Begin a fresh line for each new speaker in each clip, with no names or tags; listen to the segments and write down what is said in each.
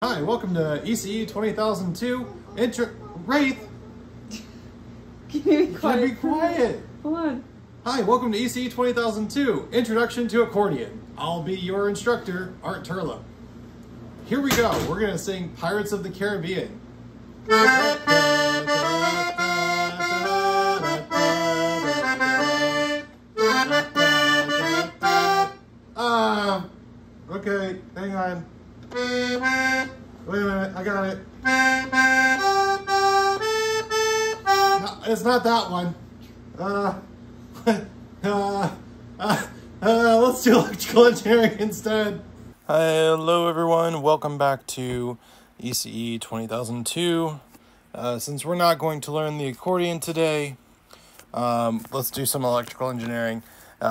Hi, welcome to ECE 20002 Wraith.
Can you be quiet?
Be quiet.
Hold on.
Hi, welcome to ECE 20002 Introduction to Accordion. I'll be your instructor, Art Turlo. Here we go. We're going to sing Pirates of the Caribbean. Okay, hang on. Wait a minute, I got it. No, it's not that one. Let's do electrical engineering instead. Hello everyone, welcome back to ECE 20002. Since we're not going to learn the accordion today, let's do some electrical engineering.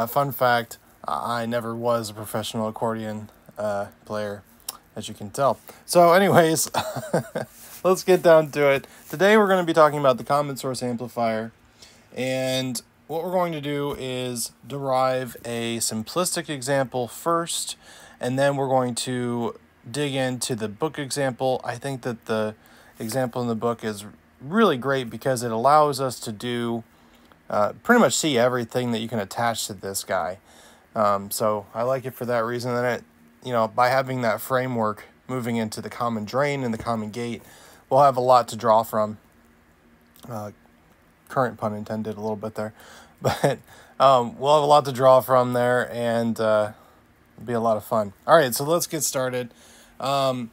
Fun fact, I never was a professional accordion player, as you can tell. So anyways, let's get down to it. Today we're going to be talking about the common source amplifier, and what we're going to do is derive a simplistic example first, and then we're going to dig into the book example. I think that the example in the book is really great because it allows us to do pretty much see everything that you can attach to this guy. So I like it for that reason. And it, by having that framework moving into the common drain and the common gate, we'll have a lot to draw from. Current pun intended a little bit there, but we'll have a lot to draw from there, and it'll be a lot of fun. All right, so let's get started. So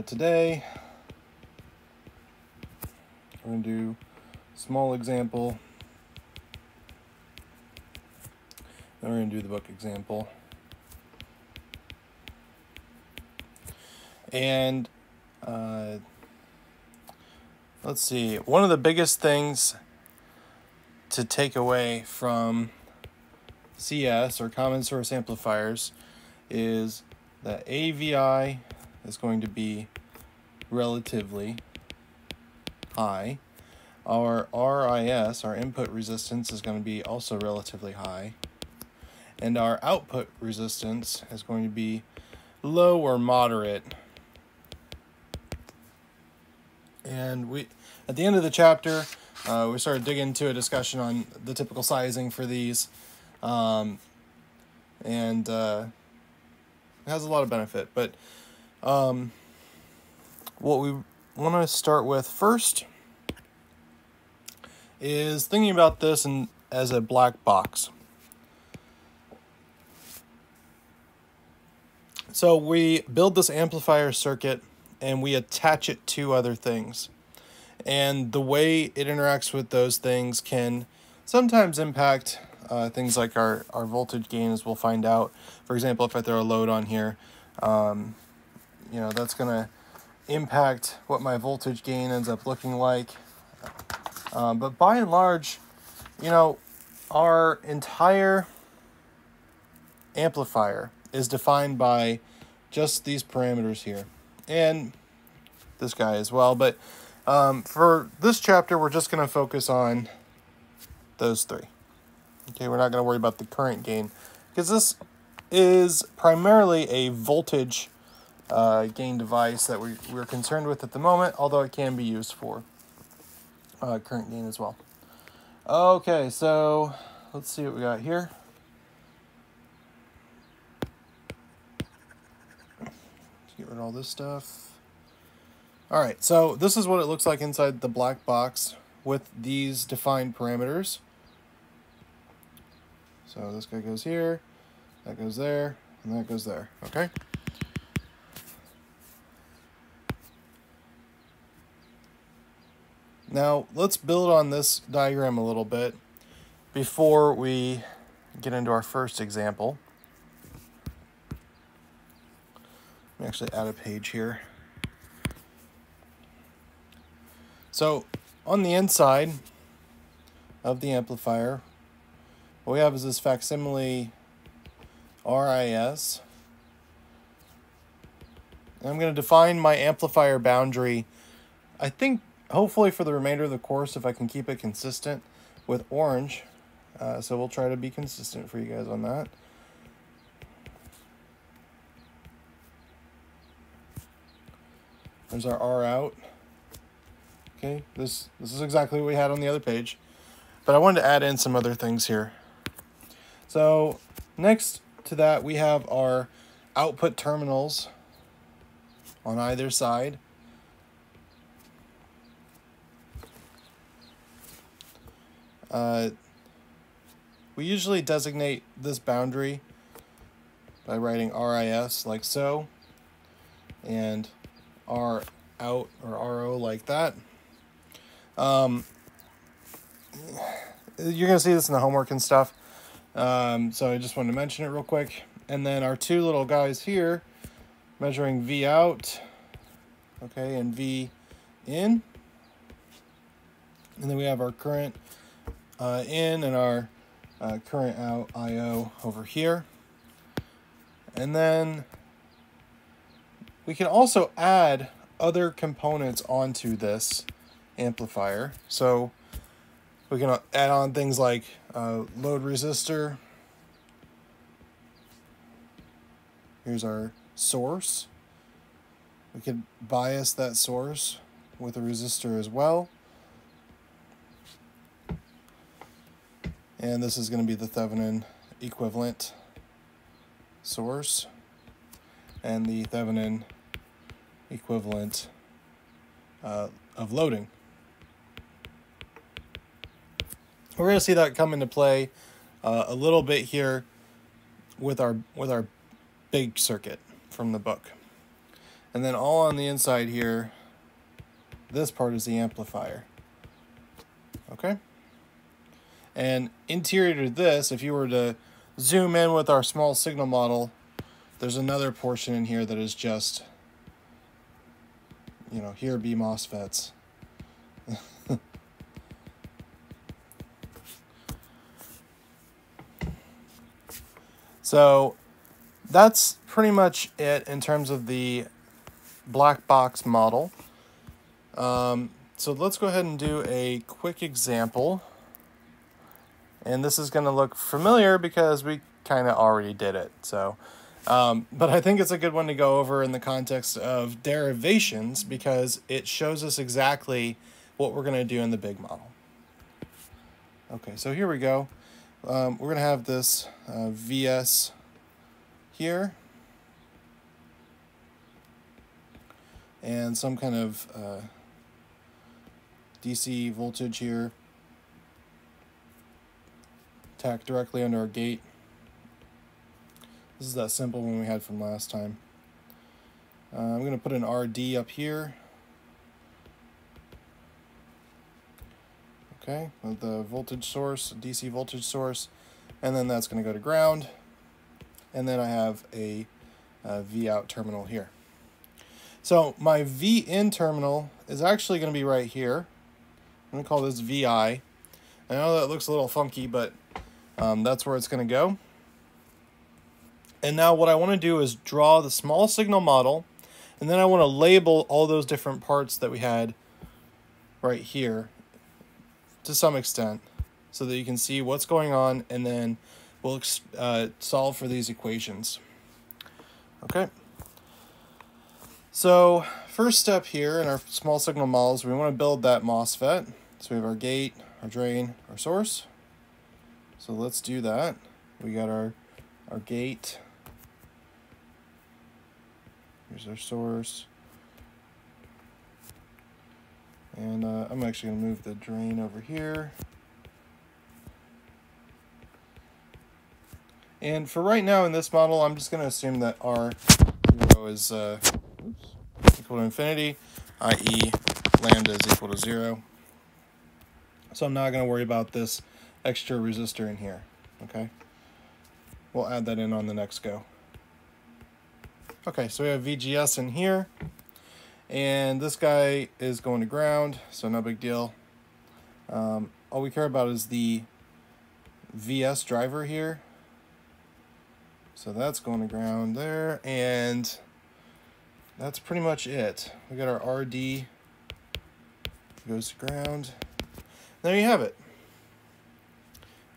today we're going to do a small example. Then we're going to do the book example. And let's see. One of the biggest things to take away from CS, or common source amplifiers, is that AVI is going to be relatively high. Our RIS, our input resistance, is going to be also relatively high. And our output resistance is going to be low or moderate. And at the end of the chapter, we started digging into a discussion on the typical sizing for these. And it has a lot of benefit. But what we want to start with first is thinking about this as a black box. So we build this amplifier circuit and we attach it to other things. And the way it interacts with those things can sometimes impact things like our voltage gain, as we'll find out. For example, if I throw a load on here, that's going to impact what my voltage gain ends up looking like. But by and large, our entire amplifier is defined by just these parameters here, and this guy as well. But for this chapter, we're just going to focus on those three. Okay, we're not going to worry about the current gain, because this is primarily a voltage gain device that we're concerned with at the moment, although it can be used for current gain as well. Okay, so let's see what we got here. Get rid of all this stuff. All right, so this is what it looks like inside the black box with these defined parameters. So this guy goes here, that goes there, and that goes there, okay? Now, let's build on this diagram a little bit before we get into our first example. Let me actually add a page here. So on the inside of the amplifier, what we have is this facsimile RIS. And I'm going to define my amplifier boundary, I think, hopefully for the remainder of the course, if I can keep it consistent, with orange. So we'll try to be consistent for you guys on that. There's our R out. Okay, this is exactly what we had on the other page. But I wanted to add in some other things here. So next to that, we have our output terminals on either side. We usually designate this boundary by writing RIS like so, and R out or RO like that. You're going to see this in the homework and stuff, so I just wanted to mention it real quick. And then our two little guys here, measuring V out, okay, and V in. And then we have our current in and our current out IO over here. And then we can also add other components onto this amplifier. So we can add on things like load resistor. Here's our source. We could bias that source with a resistor as well. And this is going to be the Thevenin equivalent source and the Thevenin equivalent of loading. We're going to see that come into play a little bit here with our big circuit from the book. And then all on the inside here, this part is the amplifier. Okay? And interior to this, if you were to zoom in with our small signal model, there's another portion in here that is just, you know, here be Mosfets. So that's pretty much it in terms of the black box model. So let's go ahead and do a quick example. And this is going to look familiar because we kind of already did it. So, but I think it's a good one to go over in the context of derivations because it shows us exactly what we're going to do in the big model. Okay, so here we go. We're going to have this VS here. And some kind of DC voltage here. Tacked directly under our gate. This is that simple one we had from last time. I'm going to put an RD up here. Okay, with the voltage source, DC voltage source, and then that's going to go to ground. And then I have a V out terminal here. So my V in terminal is actually going to be right here. I'm going to call this VI. I know that looks a little funky, but that's where it's going to go. And now what I want to do is draw the small signal model, and then I want to label all those different parts that we had right here to some extent so that you can see what's going on, and then we'll solve for these equations. Okay. So first step here in our small signal models, we want to build that Mosfet. So we have our gate, our drain, our source. So let's do that. We got our gate. Here's our source. And I'm actually going to move the drain over here. And for right now in this model, I'm just going to assume that R0 is equal to infinity, i.e. lambda is equal to 0. So I'm not going to worry about this extra resistor in here, okay? We'll add that in on the next go. Okay, so we have VGS in here, and this guy is going to ground, so no big deal. All we care about is the VS driver here. So that's going to ground there, and that's pretty much it. We got our RD, goes to ground. There you have it.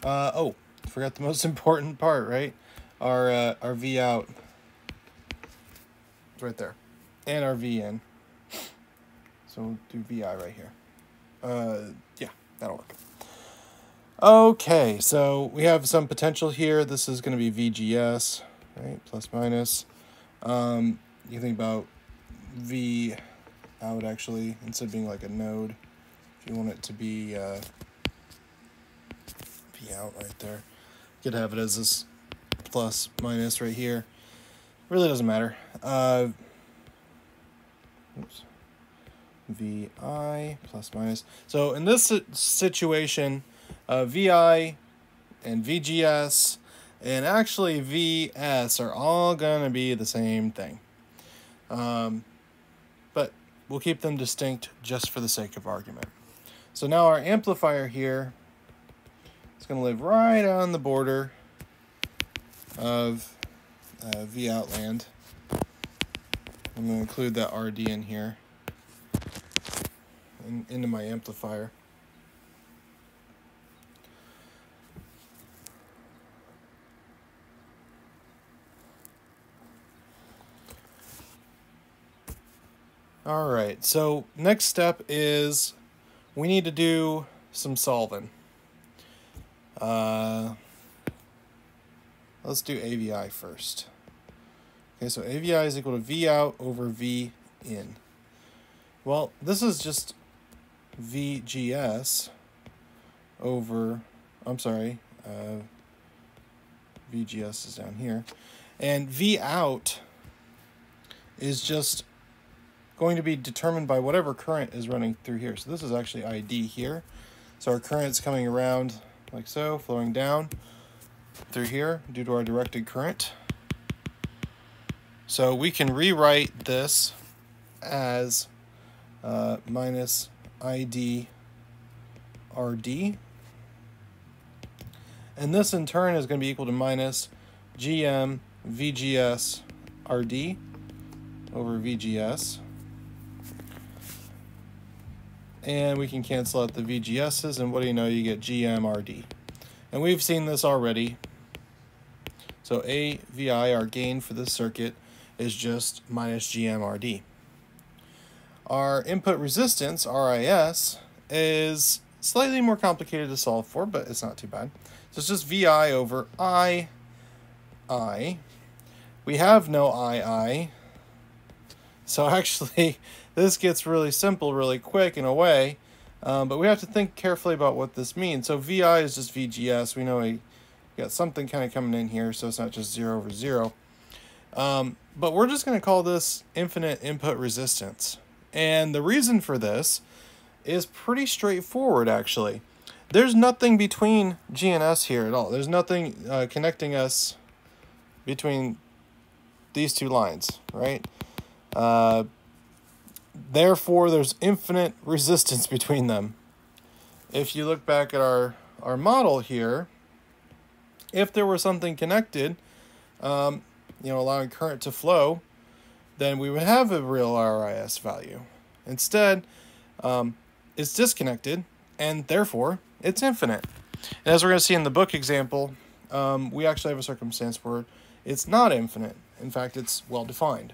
Oh, forgot the most important part, right? Our V out. It's right there. And our V in. So we'll do VI right here. Yeah, that'll work. Okay, so we have some potential here. This is going to be VGS, right? Plus minus. You think about V out actually, instead of being like a node. If you want it to be V out right there, you could have it as this plus minus right here. Really doesn't matter. Oops. VI plus minus. So in this situation, VI and VGS and actually VS are all going to be the same thing. But we'll keep them distinct just for the sake of argument. So now our amplifier here is going to live right on the border of V out land. I'm going to include that RD in here, into my amplifier. All right, so next step is we need to do some solving. Let's do AVI first. Okay, so AVI is equal to V out over V in. Well, this is just VGS over, VGS is down here. And V out is just going to be determined by whatever current is running through here. So this is actually ID here. So our current's coming around like so, flowing down through here due to our directed current. So we can rewrite this as minus ID RD. And this in turn is going to be equal to minus GM VGS RD over VGS. And we can cancel out the VGS's, and what do you know? You get GM-RD. And we've seen this already. So AVI, our gain for this circuit, is just minus GM-RD. Our input resistance, RIS, is slightly more complicated to solve for, but it's not too bad. So it's just VI over II. We have no II. So actually, this gets really simple really quick in a way, but we have to think carefully about what this means. So VI is just VGS. We know we got something kind of coming in here, so it's not just 0 over 0. But we're just going to call this infinite input resistance. And the reason for this is pretty straightforward, actually. There's nothing between G and S here at all. There's nothing connecting us between these two lines, right? Therefore, there's infinite resistance between them. If you look back at our model here, if there were something connected, allowing current to flow, then we would have a real RIS value. Instead, it's disconnected, and therefore, it's infinite. And as we're going to see in the book example, we actually have a circumstance where it's not infinite. In fact, it's well-defined.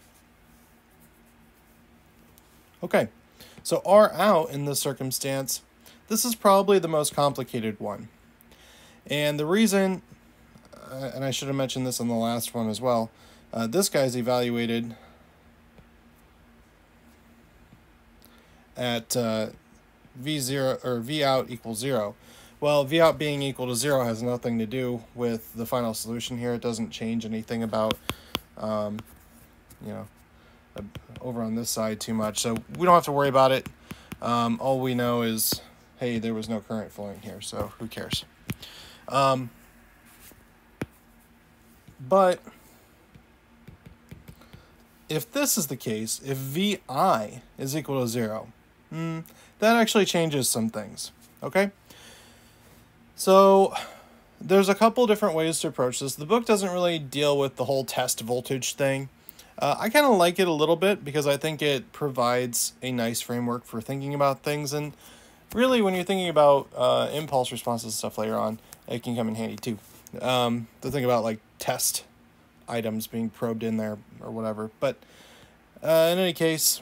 Okay, so R out in this circumstance, this is probably the most complicated one. And the reason, and I should have mentioned this on the last one as well, this guy's evaluated at V0 or V out equals 0. Well, V out being equal to 0 has nothing to do with the final solution here. It doesn't change anything about, over on this side too much. So we don't have to worry about it. All we know is, hey, there was no current flowing here, so who cares? But if this is the case, if VI is equal to 0, that actually changes some things, okay? So there's a couple different ways to approach this. The book doesn't really deal with the whole test voltage thing. I kind of like it a little bit because I think it provides a nice framework for thinking about things. And really, when you're thinking about impulse responses and stuff later on, it can come in handy too. To think about like test items being probed in there or whatever. But in any case,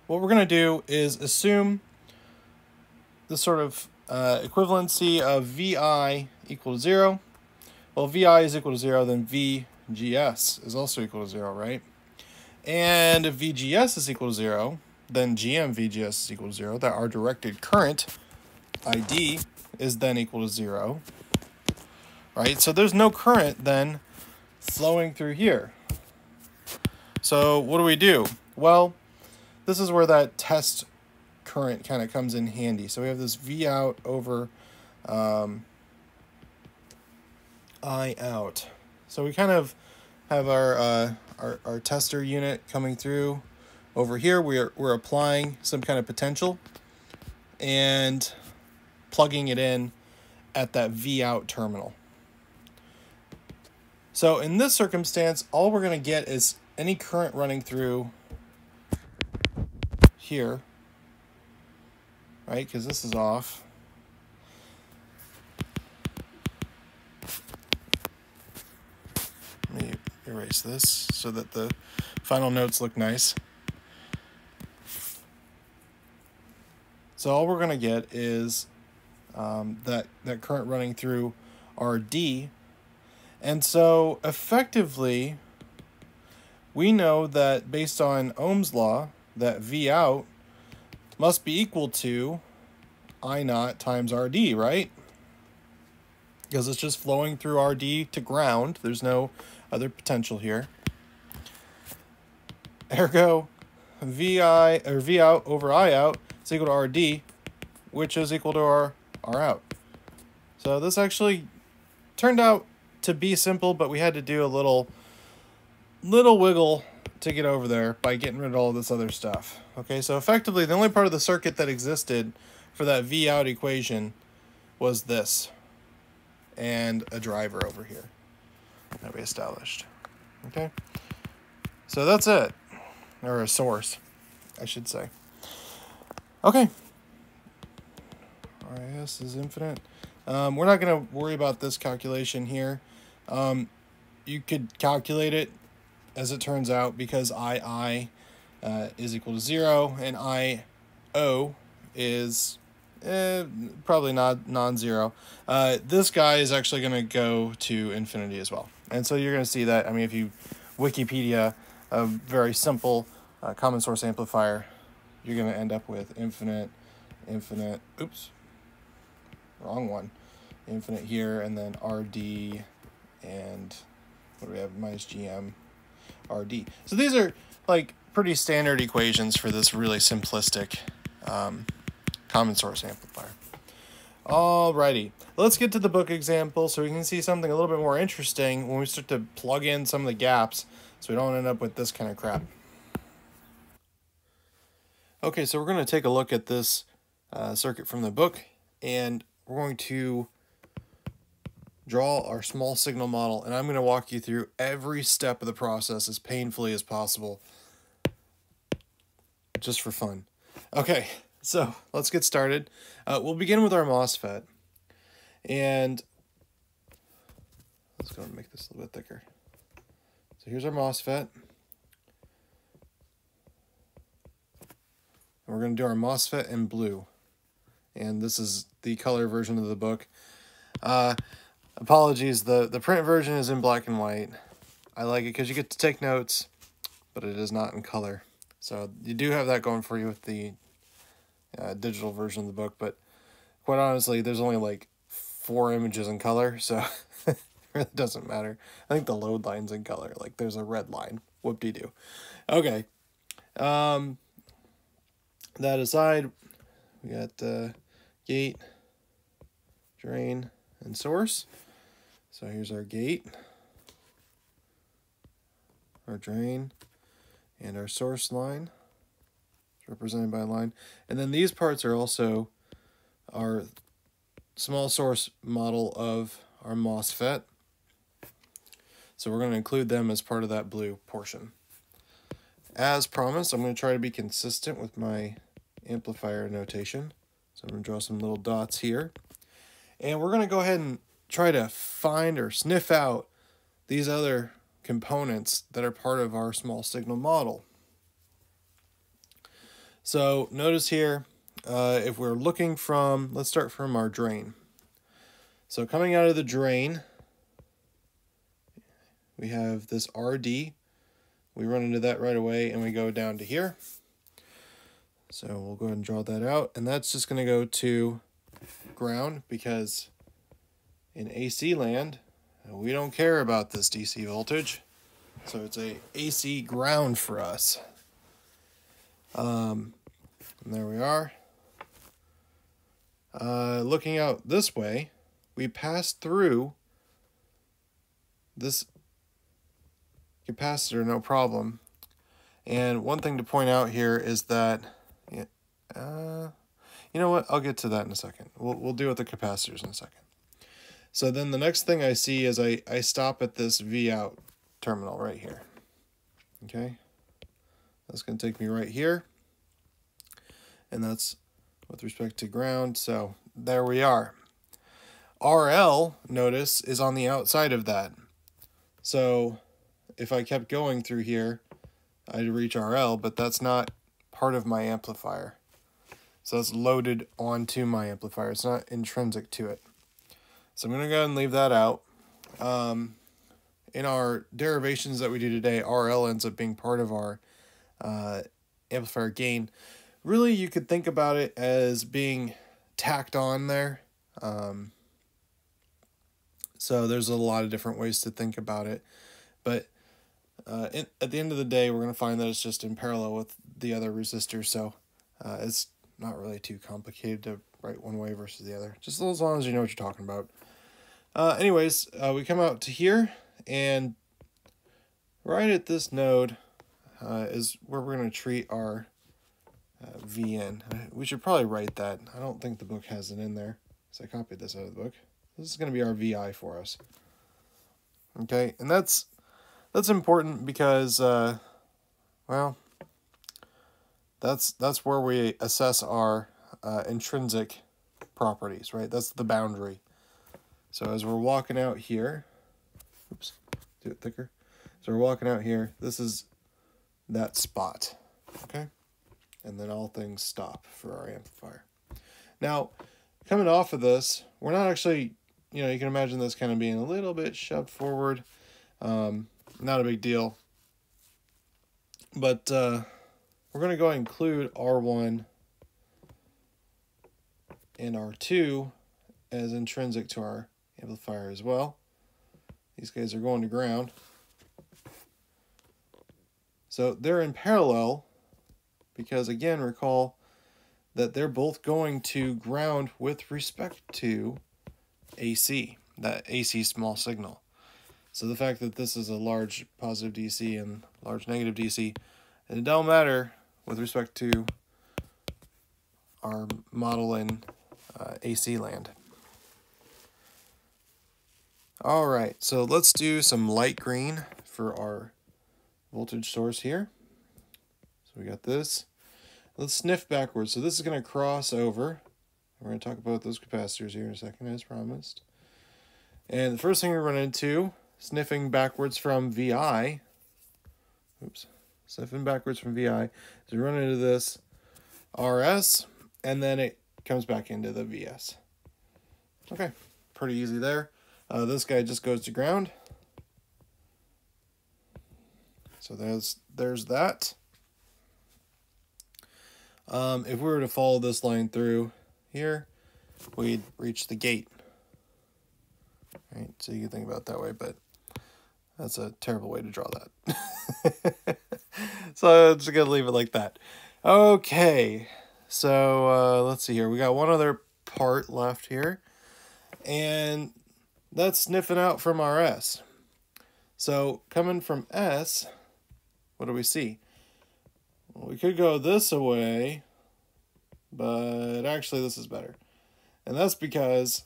what we're going to do is assume the sort of equivalency of VI equal to 0. Well, VI is equal to 0, then VGS is also equal to 0, right? And if VGS is equal to 0, then GM VGS is equal to 0. That our directed current, ID, is then equal to 0, right? So there's no current then flowing through here. So what do? Well, this is where that test current kind of comes in handy. So we have this V out over I out. So we kind of have our tester unit coming through. Over here, we're applying some kind of potential and plugging it in at that V out terminal. So in this circumstance, all we're going to get is any current running through here, right? Because this is off. Let me erase this so that the final notes look nice. So all we're going to get is that current running through RD. And so effectively, we know that based on Ohm's law, that V out must be equal to I naught times RD, right? Because it's just flowing through RD to ground. There's no other potential here. Ergo, VI or V out over I out is equal to RD, which is equal to R out. So this actually turned out to be simple, but we had to do a little wiggle to get over there by getting rid of all of this other stuff. Okay, so effectively the only part of the circuit that existed for that V out equation was this and a driver over here that we established. Okay, so that's it, or a source, I should say. Okay, RIS is infinite. We're not going to worry about this calculation here. You could calculate it as it turns out, because II is equal to 0 and IO is probably not non-zero. This guy is actually going to go to infinity as well. And so you're going to see that, I mean, if you Wikipedia a very simple common source amplifier, you're going to end up with infinite, oops, wrong one, infinite here, and then RD, and what do we have, minus GM, RD. So these are like pretty standard equations for this really simplistic common source amplifier. Alrighty, let's get to the book example so we can see something a little bit more interesting when we start to plug in some of the gaps so we don't end up with this kind of crap. Okay, so we're going to take a look at this circuit from the book, and we're going to draw our small signal model, and I'm going to walk you through every step of the process as painfully as possible, just for fun. Okay, so let's get started. We'll begin with our Mosfet, and let's go and make this a little bit thicker. So here's our Mosfet. And we're going to do our Mosfet in blue, and this is the color version of the book. Apologies, the print version is in black and white. I like it because you get to take notes, but it is not in color. So you do have that going for you with the digital version of the book, but quite honestly, there's only like 4 images in color, so it really doesn't matter. I think the load line's in color, like there's a red line. Whoop-de-doo. Okay. That aside, we got gate, drain, and source. So here's our gate, our drain, and our source line. It's represented by a line. And then these parts are also our small source model of our Mosfet. So we're going to include them as part of that blue portion. As promised, I'm going to try to be consistent with my amplifier notation. So I'm going to draw some little dots here. And we're going to go ahead and try to find or sniff out these other components that are part of our small signal model. So notice here, if we're looking from, let's start from our drain. So coming out of the drain, we have this RD. We run into that right away and we go down to here. So we'll go ahead and draw that out. And that's just going to go to ground because in AC land, we don't care about this DC voltage. So it's a AC ground for us. And there we are. Looking out this way, we pass through this capacitor, no problem. And one thing to point out here is that, you know what? I'll get to that in a second. We'll deal with the capacitors in a second. So then the next thing I see is I stop at this V out terminal right here. Okay, that's going to take me right here, and that's with respect to ground. So there we are. RL, notice, is on the outside of that. So if I kept going through here, I'd reach RL, but that's not part of my amplifier. So it's loaded onto my amplifier. It's not intrinsic to it. So I'm going to go ahead and leave that out. In our derivations that we do today, RL ends up being part of our amplifier gain. Really, you could think about it as being tacked on there. So there's a lot of different ways to think about it. But at the end of the day, we're going to find that it's just in parallel with the other resistors. So it's not really too complicated to write one way versus the other. Just as long as you know what you're talking about. Anyways, we come out to here, and right at this node is where we're going to treat our VN. We should probably write that. I don't think the book has it in there, so I copied this out of the book. This is going to be our VI for us. Okay, and that's important because, well, that's where we assess our intrinsic properties, right? That's the boundary. So as we're walking out here, oops, do it thicker. So we're walking out here, this is that spot, okay? And then all things stop for our amplifier. Now, coming off of this, we're not actually, you know, you can imagine this kind of being a little bit shoved forward. Not a big deal. But we're going to go ahead and include R1 and R2 as intrinsic to our amplifier as well. These guys are going to ground. So they're in parallel because, again, recall that they're both going to ground with respect to AC, that AC small signal. So the fact that this is a large positive DC and large negative DC, and it don't matter with respect to our model in AC land. All right, so let's do some light green for our voltage source here. So we got this. Let's sniff backwards. So this is going to cross over. We're going to talk about those capacitors here in a second, as promised. And the first thing we run into, sniffing backwards from VI, sniffing backwards from VI, is we run into this RS, and then it comes back into the VS. Okay, pretty easy there. This guy just goes to ground. So there's that. If we were to follow this line through here, we'd reach the gate. Right, so you can think about it that way, but that's a terrible way to draw that. So I'm just going to leave it like that. Okay, so let's see here. We got one other part left here, and that's sniffing out from our S. So coming from S, what do we see? Well, we could go this way, but actually this is better. And that's because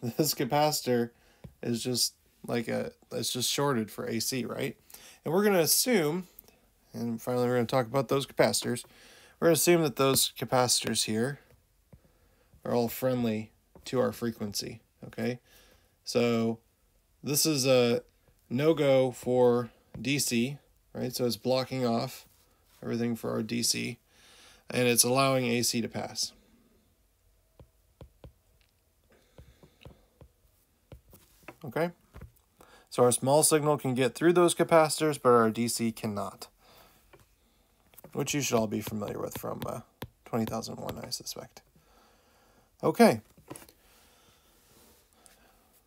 this capacitor is just like it's just shorted for AC, right? And we're going to assume, and finally we're going to talk about those capacitors, we're going to assume that those capacitors here are all friendly to our frequency, okay? So this is a no-go for DC, right? So it's blocking off everything for our DC. and it's allowing AC to pass. Okay, so our small signal can get through those capacitors, but our DC cannot, which you should all be familiar with from 20,001, I suspect. Okay,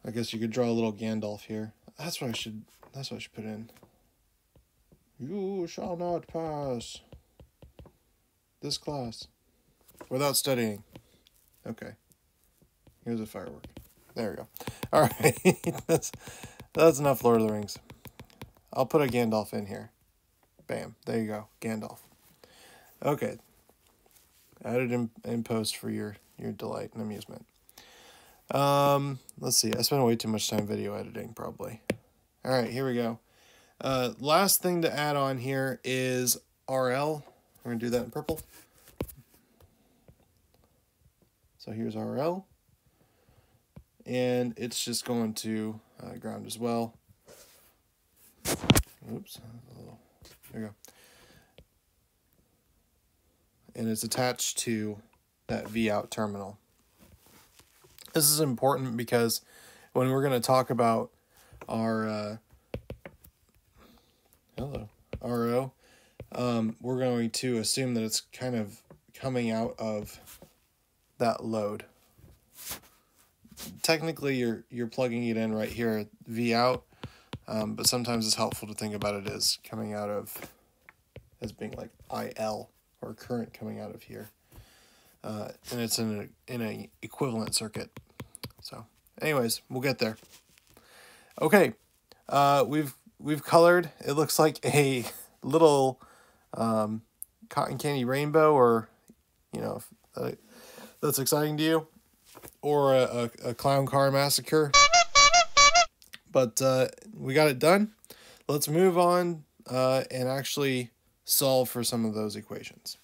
I guess you could draw a little Gandalf here. That's what I should put in. You shall not pass this class without studying. Okay, here's a firework. There we go. All right, that's enough Lord of the Rings. I'll put a Gandalf in here. Bam, there you go, Gandalf. Okay, added in post for your delight and amusement. Let's see, I spent way too much time video editing, probably. All right, here we go. Last thing to add on here is RL. We're gonna do that in purple. So here's RL. And it's just going to ground as well. Oops. There we go. And it's attached to that V out terminal. This is important because when we're going to talk about our RO, we're going to assume that it's kind of coming out of that load. Technically, you're plugging it in right here at V out, but sometimes it's helpful to think about it as coming out of, as being like IL, or current coming out of here, and it's in an equivalent circuit. So, anyways, we'll get there. Okay, we've colored. It looks like a little cotton candy rainbow, or if that's exciting to you. Or a clown car massacre. But we got it done. Let's move on and actually solve for some of those equations.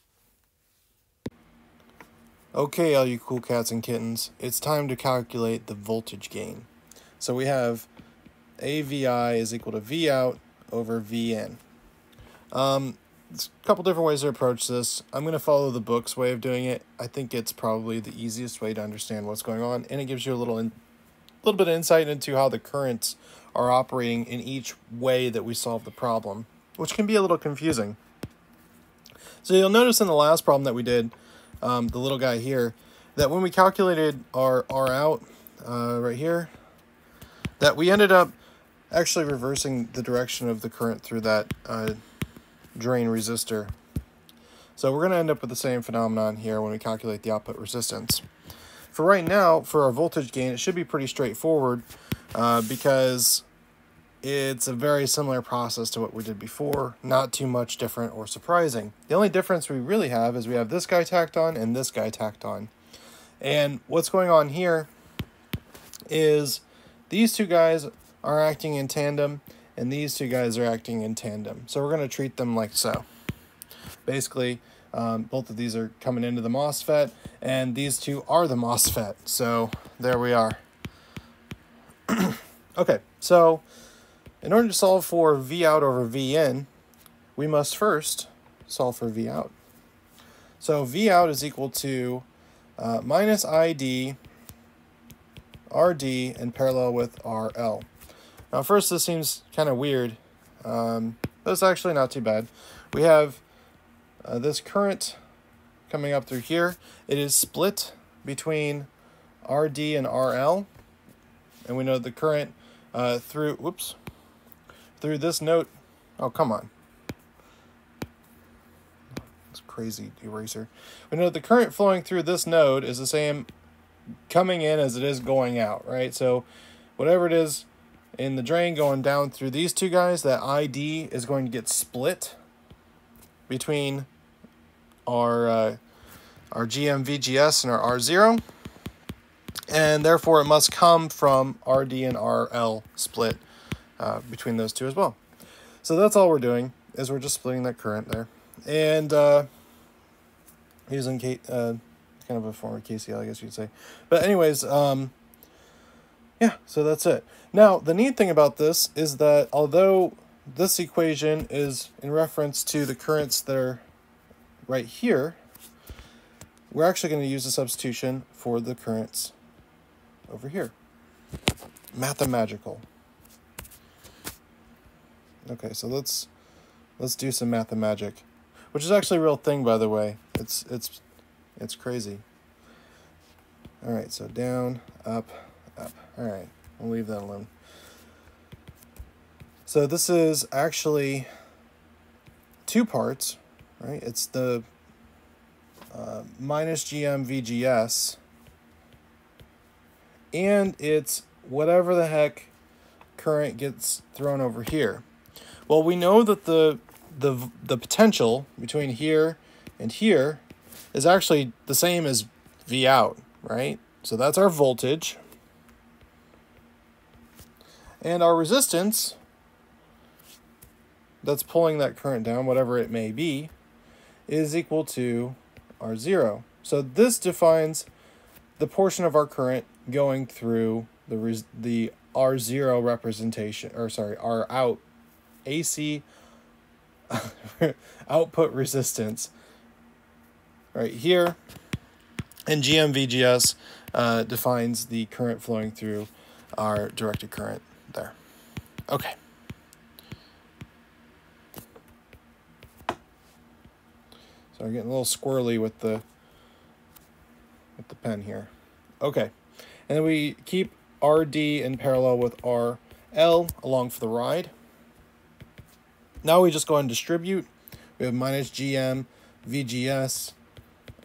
Okay, all you cool cats and kittens, it's time to calculate the voltage gain. So we have AVI is equal to V out over VN. There's a couple different ways to approach this. I'm going to follow the book's way of doing it. I think it's probably the easiest way to understand what's going on, and it gives you a little bit of insight into how the currents are operating in each way that we solve the problem, which can be a little confusing. So you'll notice in the last problem that we did, the little guy here, that when we calculated our R out right here, that we ended up actually reversing the direction of the current through that drain resistor. So we're going to end up with the same phenomenon here when we calculate the output resistance. For right now, for our voltage gain, it should be pretty straightforward because it's a very similar process to what we did before, not too much different or surprising. The only difference we really have is we have this guy tacked on and this guy tacked on. And what's going on here is these two guys are acting in tandem, and these two guys are acting in tandem. So we're going to treat them like so. Basically, both of these are coming into the Mosfet, and these two are the Mosfet. So there we are. Okay, so in order to solve for V out over V in, we must first solve for V out. So V out is equal to minus ID RD in parallel with RL. Now first, this seems kind of weird, but it's actually not too bad. We have this current coming up through here. It is split between RD and RL, and we know the current through this node. Oh, come on. It's crazy eraser. We know the current flowing through this node is the same coming in as it is going out, right? So whatever it is in the drain going down through these two guys, that ID is going to get split between our GM VGS and our R0, and therefore it must come from RD and RL split between those two as well. So that's all we're doing, is we're just splitting that current there, and using kind of a form of KCL, I guess you'd say. But anyways, yeah, so that's it. Now, the neat thing about this is that although this equation is in reference to the currents that are right here, we're actually going to use a substitution for the currents over here. Mathemagical. Okay, so let's do some mathemagic, which is actually a real thing, by the way. It's crazy. All right, so down, up, up. All right, we'll leave that alone. So this is actually two parts, right? It's the minus GM VGS, and it's whatever the heck current gets thrown over here. Well, we know that the potential between here and here is actually the same as V out, right? So that's our voltage. And our resistance that's pulling that current down, whatever it may be, is equal to R0. So this defines the portion of our current going through the R0 representation, or sorry, R out AC output resistance right here. And GM-VGS defines the current flowing through our directed current there. Okay. So I'm getting a little squirrely with the pen here. Okay. And then we keep RD in parallel with RL along for the ride. Now we just go and distribute. We have minus GM VGS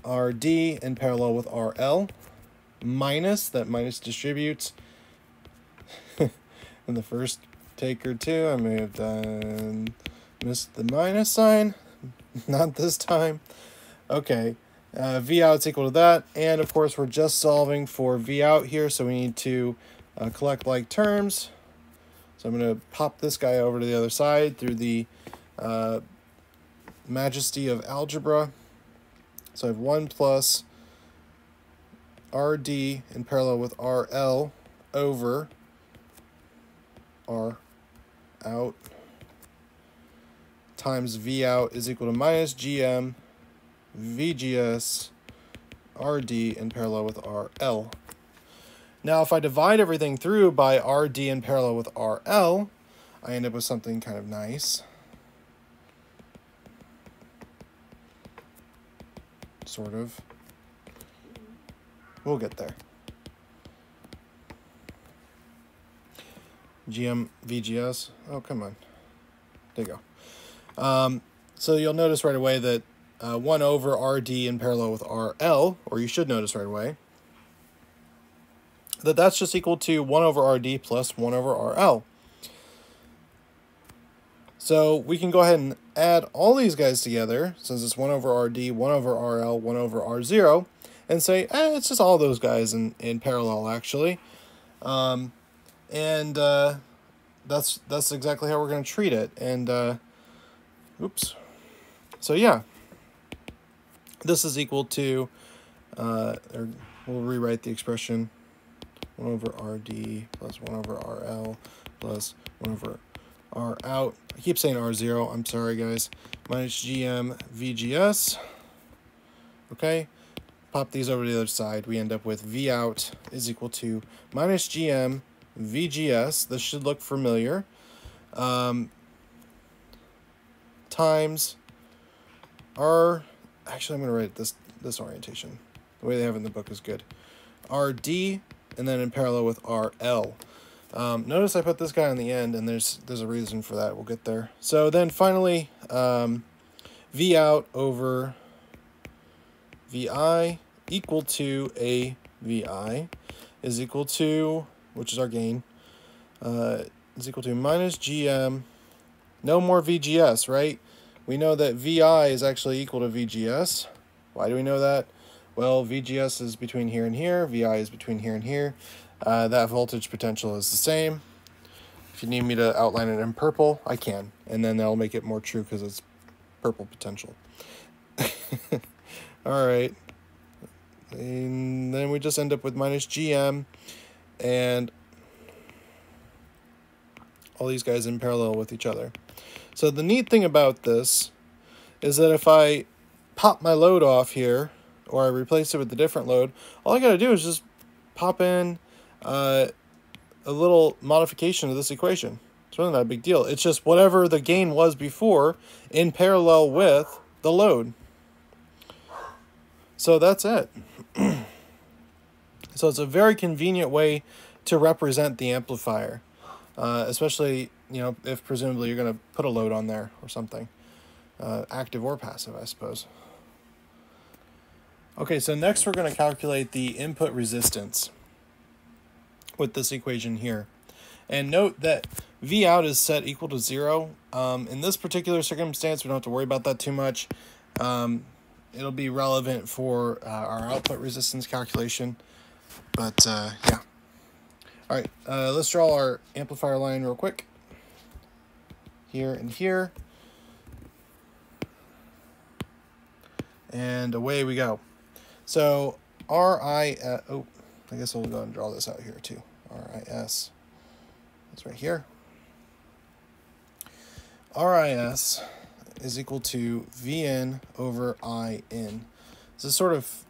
RD in parallel with RL. Minus, that minus distributes. In the first take or two, I may have missed the minus sign. Not this time. Okay. V out's equal to that. And of course, we're just solving for V out here, so we need to collect like terms. So I'm going to pop this guy over to the other side through the majesty of algebra. So I have 1 plus RD in parallel with RL over R out times V out is equal to minus GM VGS RD in parallel with RL. Now, if I divide everything through by RD in parallel with RL, I end up with something kind of nice. Sort of. We'll get there. GM VGS. Oh, come on. There you go. So you'll notice right away that 1 over RD in parallel with RL, or you should notice right away, that's just equal to 1 over RD plus 1 over RL. So we can go ahead and add all these guys together, since it's 1 over RD, 1 over RL, 1 over R0, and say, it's just all those guys in parallel, actually. That's exactly how we're going to treat it. And, oops. So, yeah. This is equal to, or we'll rewrite the expression, 1 over RD plus 1 over RL plus 1 over R out. I keep saying R0. I'm sorry, guys. Minus GM VGS. Okay. Pop these over to the other side. We end up with V out is equal to minus GM VGS. This should look familiar. Times R. Actually, I'm going to write it this orientation. The way they have it in the book is good. RD, and then in parallel with RL. Notice I put this guy on the end, and there's a reason for that. We'll get there. So then finally, V out over VI equal to a VI is equal to, which is our gain, is equal to minus GM, no more VGS, right? We know that VI is actually equal to VGS. Why do we know that? Well, VGS is between here and here. VI is between here and here. That voltage potential is the same. If you need me to outline it in purple, I can. And then that'll make it more true because it's purple potential. All right. And then we just end up with minus GM and all these guys in parallel with each other. So the neat thing about this is that if I pop my load off here or I replace it with a different load, all I got to do is just pop in a little modification of this equation. It's really not a big deal. It's just whatever the gain was before in parallel with the load. So that's it. So it's a very convenient way to represent the amplifier, especially, you know, if presumably you're going to put a load on there or something, active or passive, I suppose. Okay, so next we're going to calculate the input resistance with this equation here. And note that V out is set equal to 0. In this particular circumstance, we don't have to worry about that too much. It'll be relevant for our output resistance calculation. But, yeah. All right, let's draw our amplifier line real quick. Here and here. And away we go. So, I guess we'll go ahead and draw this out here too. RIS. That's right here. RIS is equal to VN over IN. This is sort of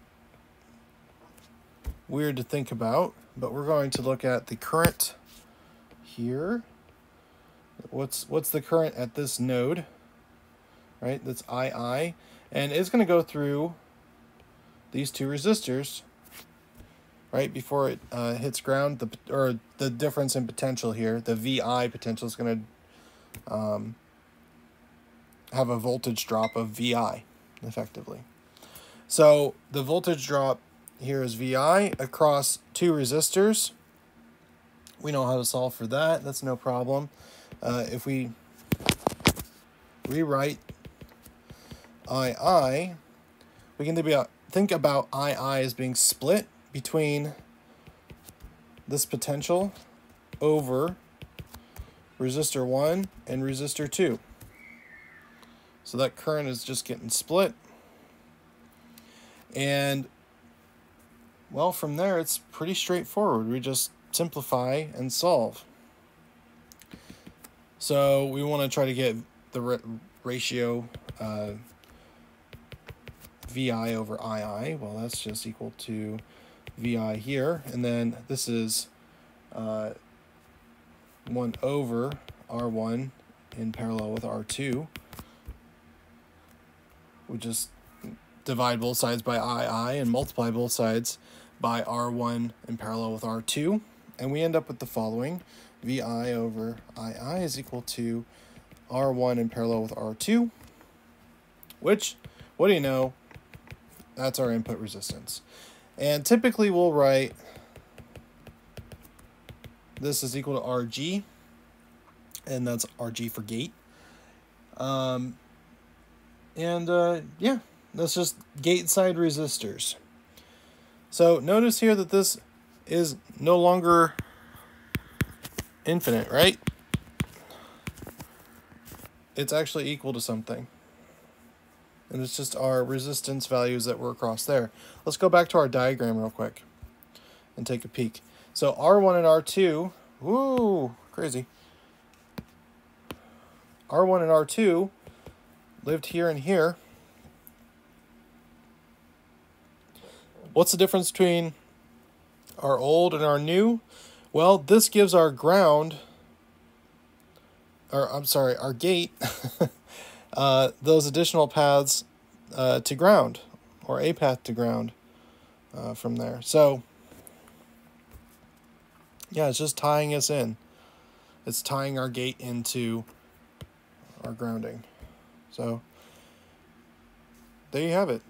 weird to think about, but we're going to look at the current here. What's the current at this node, right? That's II, and it's going to go through these two resistors, right before it hits ground. The difference in potential here, the VI potential, is going to have a voltage drop of VI, effectively. So the voltage drop here is VI across two resistors. We know how to solve for that. That's no problem. If we rewrite II, we can think about II as being split between this potential over resistor 1 and resistor 2. So that current is just getting split. And, well, from there it's pretty straightforward. We just simplify and solve. So we want to try to get the ratio VI over II. Well, that's just equal to VI here. And then this is 1 over R1 in parallel with R2. We just divide both sides by II and multiply both sides by R1 in parallel with R2. And we end up with the following. VI over II is equal to R1 in parallel with R2, which, what do you know, that's our input resistance. And typically we'll write this is equal to RG, and that's RG for gate. Yeah, that's just gate side resistors. So notice here that this is no longer infinite, right? It's actually equal to something. And it's just our resistance values that were across there. Let's go back to our diagram real quick and take a peek. So R1 and R2, woo, crazy. R1 and R2 lived here and here. What's the difference between our old and our new? Well, this gives our ground, or I'm sorry, our gate, those additional paths to ground, or a path to ground from there. So, yeah, it's just tying us in. It's tying our gate into our grounding. So, there you have it.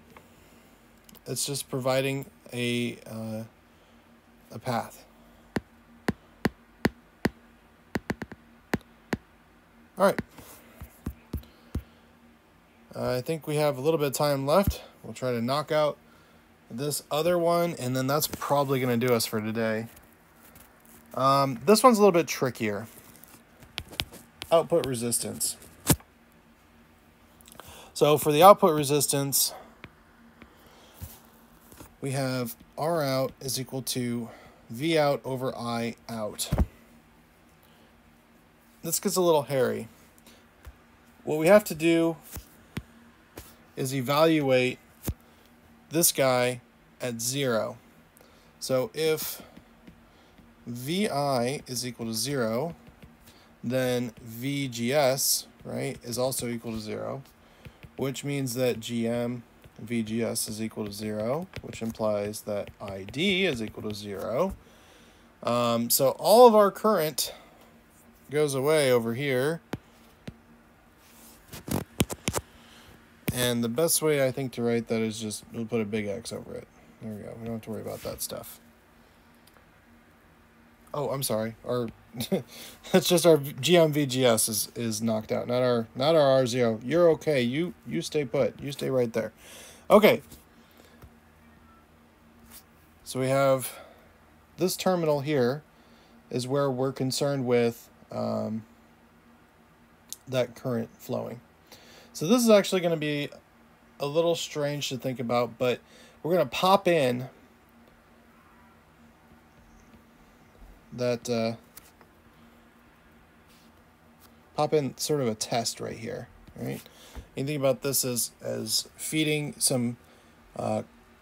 It's just providing a path. All right. I think we have a little bit of time left. We'll try to knock out this other one, and then that's probably going to do us for today. This one's a little bit trickier. Output resistance. So for the output resistance, we have R out is equal to V out over I out. This gets a little hairy. What we have to do is evaluate this guy at 0. So if VI is equal to 0, then VGS, right, is also equal to 0, which means that GM VGS is equal to 0, which implies that ID is equal to 0. So all of our current goes away over here. And the best way I think to write that is just we'll put a big X over it. There we go. We don't have to worry about that stuff. Oh, I'm sorry. That's just our GM VGS is knocked out, not our R0. You're okay. You stay put. You stay right there. Okay. So we have this terminal here is where we're concerned with that current flowing. So this is actually going to be a little strange to think about, but we're going to pop in that sort of a test right here, right? You think about this as feeding some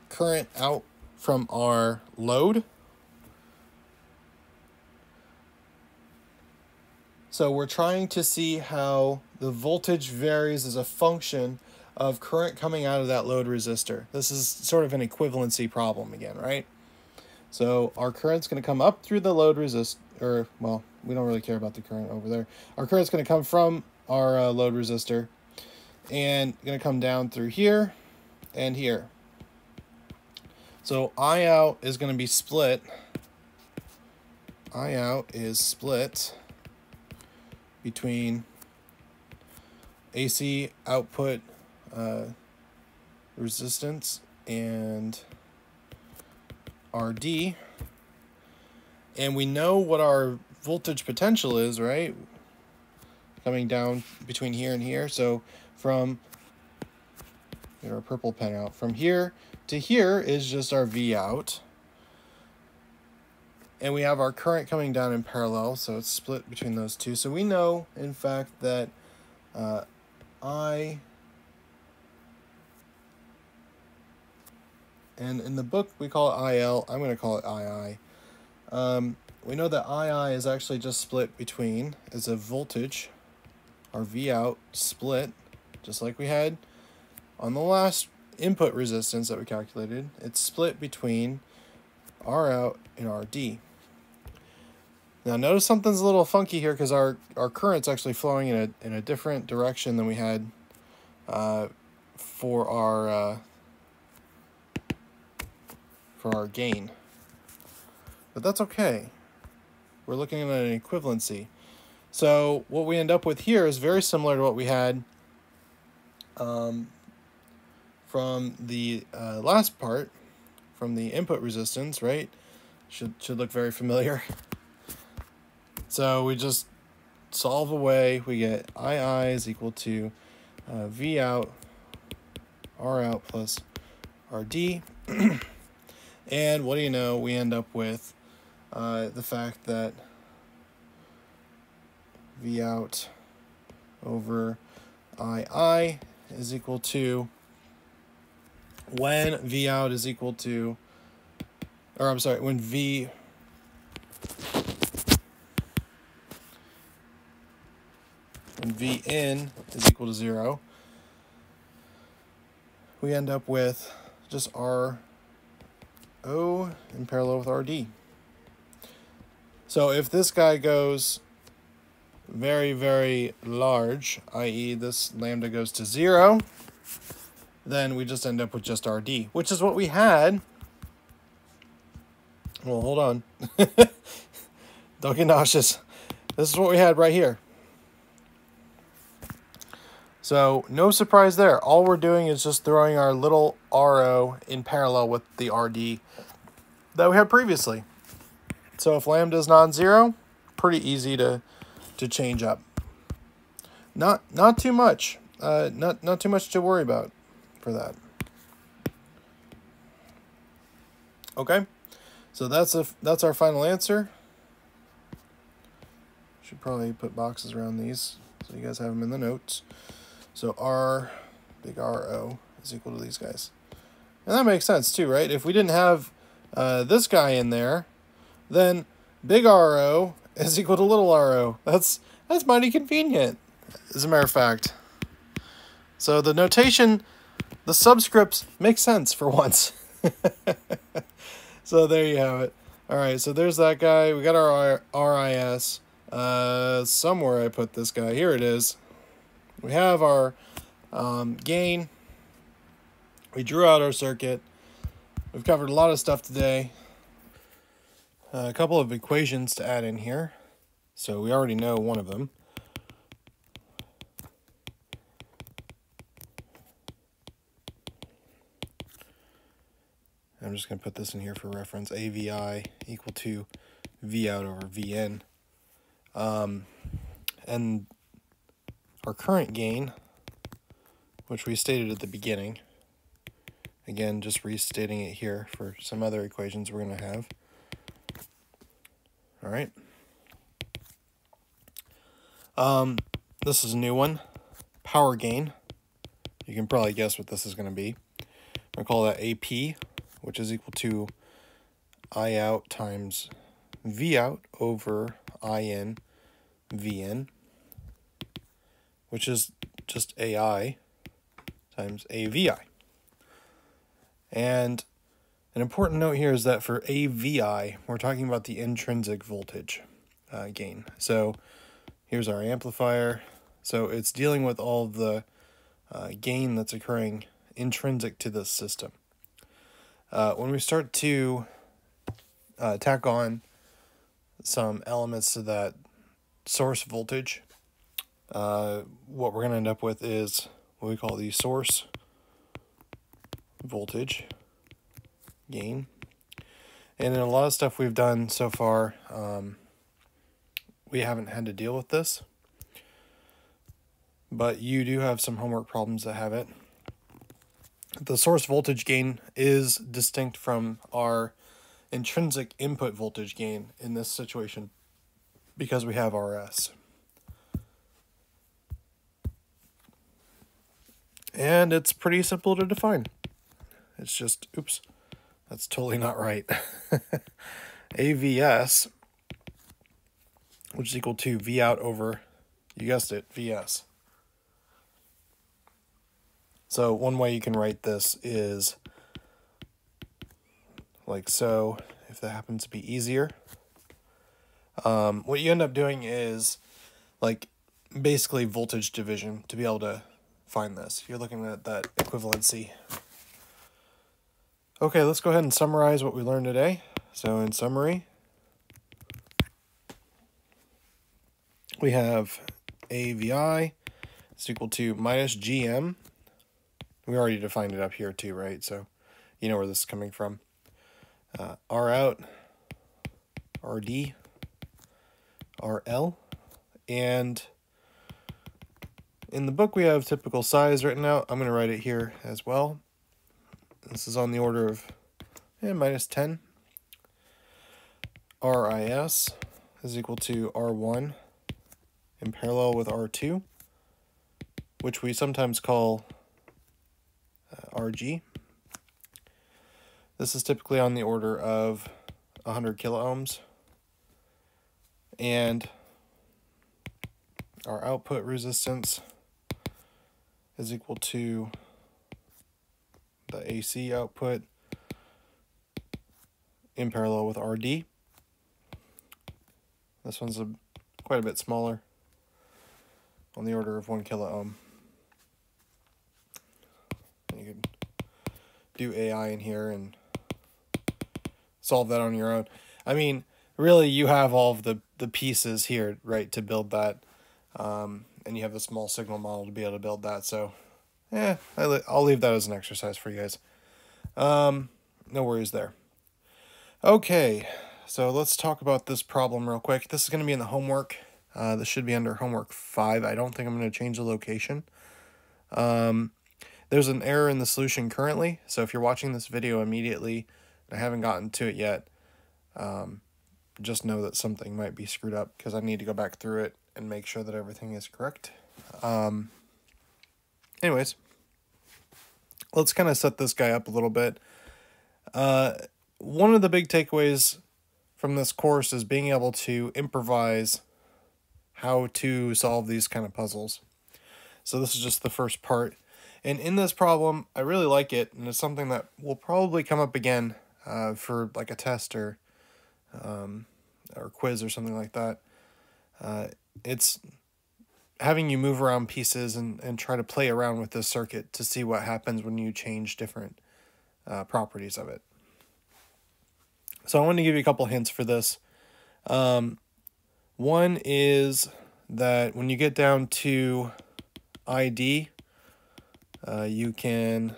current out from our load. So we're trying to see how the voltage varies as a function of current coming out of that load resistor. This is sort of an equivalency problem again, right? So our current's going to come up through the load resistor, or, well, we don't really care about the current over there. Our current's going to come from our load resistor and going to come down through here and here. So I out is going to be split. I out is split between AC output resistance and RD, and we know what our voltage potential is, right? Coming down between here and here. So from, get our purple pen out, from here to here is just our V out, and we have our current coming down in parallel, so it's split between those two. So we know, in fact, that I, and in the book we call it IL, I'm going to call it II. We know that II is actually just split between, as a voltage, our V out split, just like we had on the last input resistance that we calculated. It's split between R out and RD. Now notice something's a little funky here because our current's actually flowing in a different direction than we had for our gain. But that's okay. We're looking at an equivalency. So what we end up with here is very similar to what we had from the last part, from the input resistance, right? Should look very familiar. So we just solve away. We get II is equal to V out, R out plus RD. And what do you know? We end up with the fact that V out over II is equal to, when V out is equal to, or I'm sorry, when V in is equal to 0, we end up with just R O in parallel with RD. So if this guy goes very, very large, i.e. this lambda goes to 0, then we just end up with just RD, which is what we had. Well, hold on. Don't get nauseous. This is what we had right here. So no surprise there. All we're doing is just throwing our little RO in parallel with the RD that we had previously. So if lambda is non-zero, pretty easy to change up. Not too much. Not too much to worry about for that. Okay, so that's our final answer. Should probably put boxes around these so you guys have them in the notes. So R, big RO, is equal to these guys. And that makes sense too, right? If we didn't have this guy in there, then big RO is equal to little RO. That's mighty convenient, as a matter of fact. So the notation, the subscripts make sense for once. So there you have it. All right, so there's that guy. We got our RIS. Somewhere I put this guy. Here it is. We have our gain. We drew out our circuit. We've covered a lot of stuff today. A couple of equations to add in here. So we already know one of them. I'm just going to put this in here for reference. AVI equal to V out over VN. And our current gain, which we stated at the beginning, again, just restating it here for some other equations we're going to have. All right. This is a new one. Power gain. You can probably guess what this is going to be. I'm going to call that AP, which is equal to I out times V out over IN VN, which is just AI times AVI. And an important note here is that for AVI, we're talking about the intrinsic voltage gain. So here's our amplifier. So it's dealing with all of the gain that's occurring intrinsic to this system. When we start to tack on some elements to that source voltage, what we're going to end up with is what we call the source voltage gain. And in a lot of stuff we've done so far, we haven't had to deal with this. But you do have some homework problems that have it. The source voltage gain is distinct from our intrinsic input voltage gain in this situation because we have RS. And it's pretty simple to define. It's just, oops, that's totally not right. AVS, which is equal to V out over, you guessed it, VS. So one way you can write this is like so, if that happens to be easier. What you end up doing is like basically voltage division to be able to find this. You're looking at that equivalency. Okay, let's go ahead and summarize what we learned today. So in summary, we have AVI is equal to minus GM. We already defined it up here too, right? So you know where this is coming from. R out, RD, RL, and in the book we have typical size written out. I'm going to write it here as well. This is on the order of minus 10. RIS is equal to R1 in parallel with R2, which we sometimes call RG. This is typically on the order of 100 kiloohms. And our output resistance is equal to the AC output in parallel with RD. This one's quite a bit smaller, on the order of 1 kiloohm. You could do AI in here and solve that on your own. I mean, really, you have all of the pieces here, right, to build that. And you have the small signal model to be able to build that. So, I'll leave that as an exercise for you guys. No worries there. Okay, so let's talk about this problem real quick. This is going to be in the homework. This should be under homework 5. I don't think I'm going to change the location. There's an error in the solution currently, so if you're watching this video immediately and I haven't gotten to it yet, just know that something might be screwed up because I need to go back through it and make sure that everything is correct. Anyways, let's kind of set this guy up a little bit. One of the big takeaways from this course is being able to improvise how to solve these kind of puzzles. So this is just the first part. And in this problem, I really like it, and it's something that will probably come up again for like a test or quiz or something like that. It's having you move around pieces and try to play around with this circuit to see what happens when you change different properties of it. So I want to give you a couple hints for this. One is that when you get down to ID, you can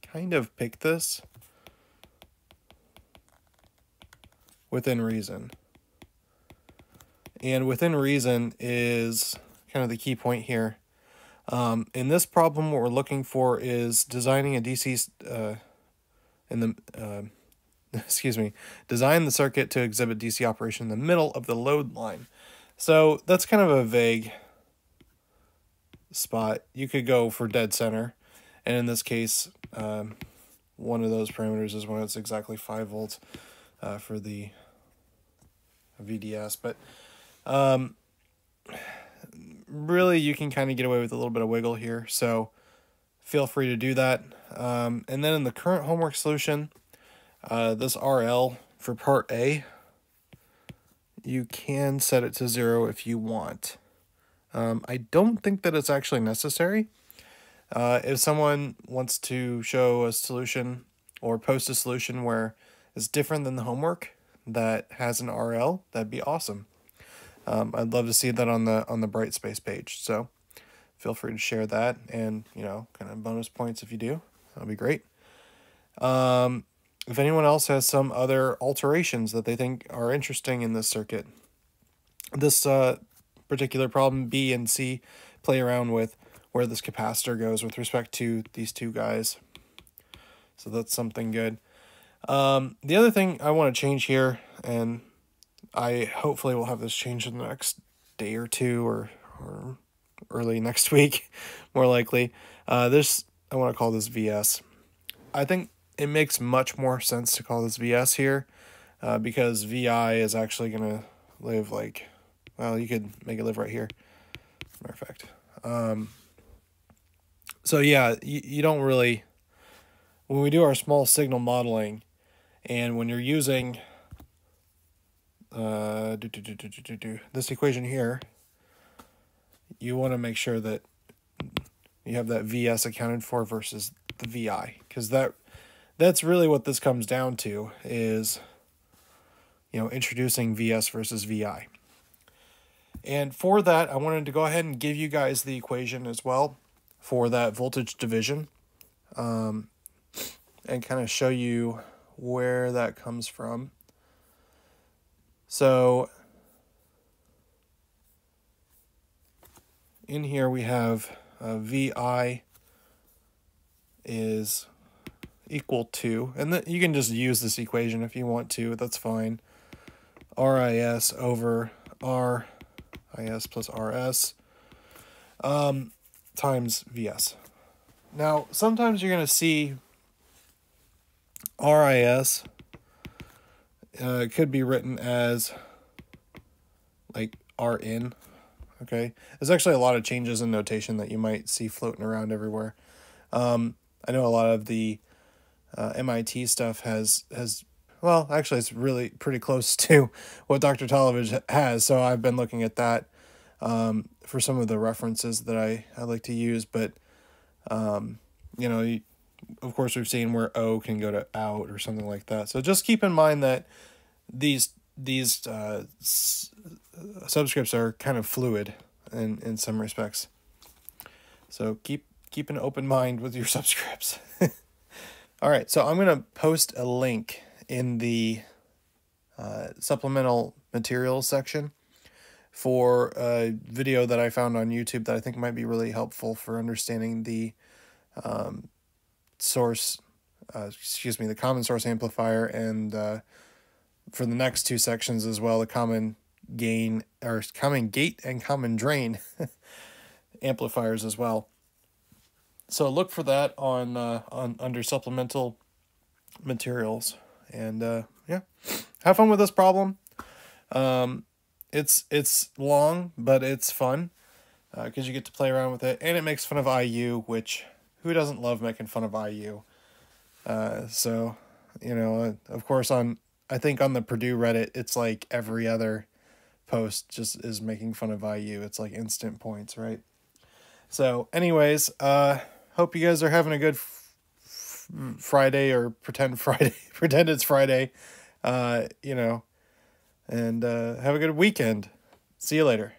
kind of pick this within reason. And within reason is kind of the key point here. In this problem, what we're looking for is designing a DC design the circuit to exhibit DC operation in the middle of the load line. So that's kind of a vague spot. You could go for dead center, and in this case, one of those parameters is when it's exactly 5 volts for the VDS. But really, you can kind of get away with a little bit of wiggle here, so feel free to do that. And then in the current homework solution, this RL for part A, you can set it to 0 if you want. I don't think that it's actually necessary. If someone wants to show a solution or post a solution where it's different than the homework that has an RL, that'd be awesome. I'd love to see that on the Brightspace page. So feel free to share that, and kind of bonus points if you do. That'll be great. If anyone else has some other alterations that they think are interesting in this circuit, this particular problem B and C play around with where this capacitor goes with respect to these two guys. So that's something good. The other thing I want to change here, and I hopefully will have this changed in the next day or two or early next week, more likely. I want to call this VS. I think it makes much more sense to call this VS here because VI is actually going to live like, well, you could make it live right here, matter of fact. So yeah, you don't really, when we do our small signal modeling, and when you're using this equation here, you want to make sure that you have that VS accounted for versus the VI, because that's really what this comes down to is, introducing VS versus VI. And for that, I wanted to go ahead and give you guys the equation as well for that voltage division, and kind of show you where that comes from. So in here we have VI is equal to, and you can just use this equation if you want to, that's fine, RIS over RIS plus RS times VS. Now, sometimes you're going to see RIS could be written as like RN, okay? There's actually a lot of changes in notation that you might see floating around everywhere. I know a lot of the MIT stuff has well, actually it's really pretty close to what Dr. Talovich has, so I've been looking at that for some of the references that I like to use, but of course we've seen where O can go to out or something like that. So just keep in mind that these subscripts are kind of fluid in some respects. So keep an open mind with your subscripts. All right, so I'm going to post a link in the supplemental materials section for a video that I found on YouTube that I think might be really helpful for understanding the the common source amplifier, and for the next two sections as well, the common gate and common drain amplifiers as well. So look for that on under Supplemental Materials. And yeah, have fun with this problem. It's long, but it's fun because you get to play around with it, and it makes fun of IU, which who doesn't love making fun of IU? So, you know, of course, I think on the Purdue Reddit, it's like every other post just is making fun of IU. It's like instant points, right? So, anyways, hope you guys are having a good Friday, or pretend it's Friday, you know, and have a good weekend. See you later.